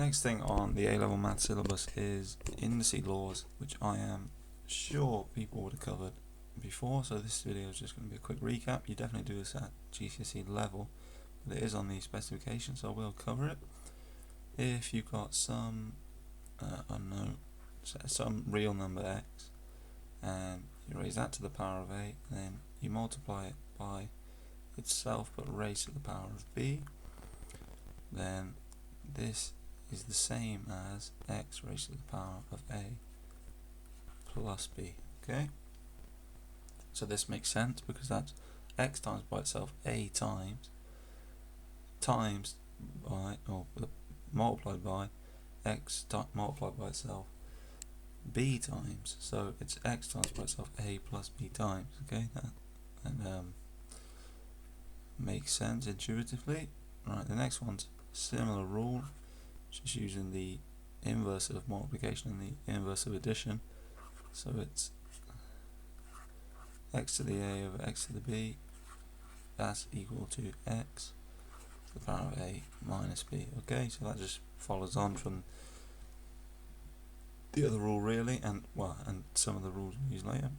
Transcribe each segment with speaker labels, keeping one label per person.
Speaker 1: Next thing on the A Level Math syllabus is indices laws, which I am sure people would have covered before, so this video is just going to be a quick recap. You definitely do this at GCSE level, but it is on the specification, so we'll cover it. If you've got some unknown, some real number x, and you raise that to the power of a, then you multiply it by itself but raised to the power of b, then this is the same as x raised to the power of a plus b. Okay, so this makes sense because that's x times by itself a times by, or multiplied by x multiplied by itself b times, so it's x times by itself a plus b times. Okay, that makes sense intuitively. Right, the next one's similar rule, just using the inverse of multiplication and the inverse of addition. So it's x to the a over x to the b, that's equal to x to the power of a minus b. Okay, so that just follows on from the other rule really, and some of the rules we'll use later.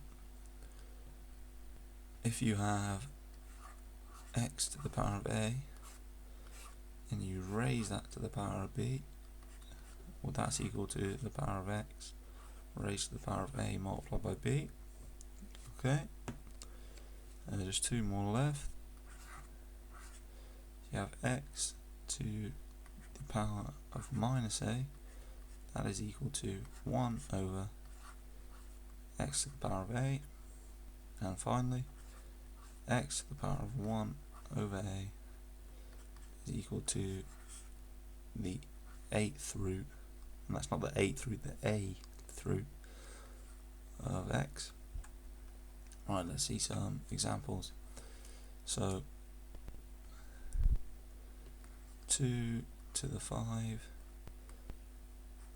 Speaker 1: If you have x to the power of a and you raise that to the power of b, well, that's equal to the power of x raised to the power of a multiplied by b. Okay, just two more left. You have x to the power of minus a, that is equal to 1 over x to the power of a, and finally x to the power of 1 over a is equal to the 8th root, and that's not the 8th root, the 8th root of x. Right, let's see some examples. So 2 to the 5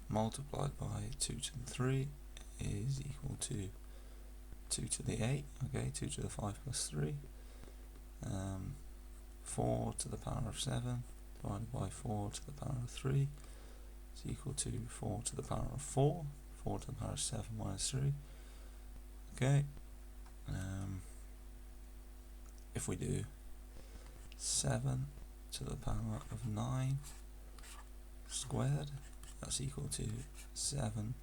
Speaker 1: multiplied by 2 to the 3 is equal to 2 to the 8, okay, 2 to the 5 plus 3. 4 to the power of 7 divided by 4 to the power of 3 is equal to 4 to the power of 4, 4 to the power of 7 minus 3. Okay, if we do 7 to the power of 9 squared, that's equal to 7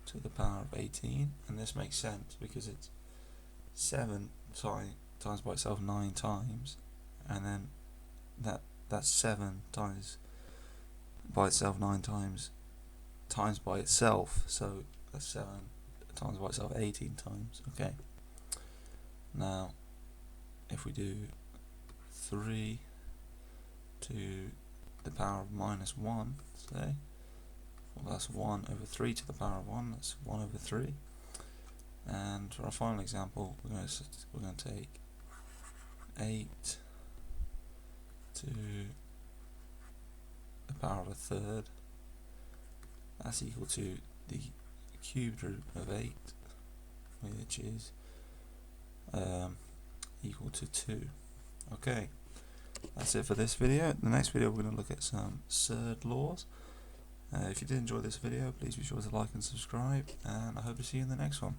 Speaker 1: to the power of 18, and this makes sense because it's 7 times by itself 9 times, and then that's 7 times by itself 9 times by itself, so that's 7 times by itself 18 times. Okay, now if we do 3 to the power of minus 1, say, well, that's 1 over 3 to the power of 1, that's 1 over 3. And for our final example, we're going to take 8 to the power of a third, that's equal to the cubed root of 8, which is equal to 2. Okay, that's it for this video. In the next video we're going to look at some surd laws. If you did enjoy this video, please be sure to like and subscribe, and I hope to see you in the next one.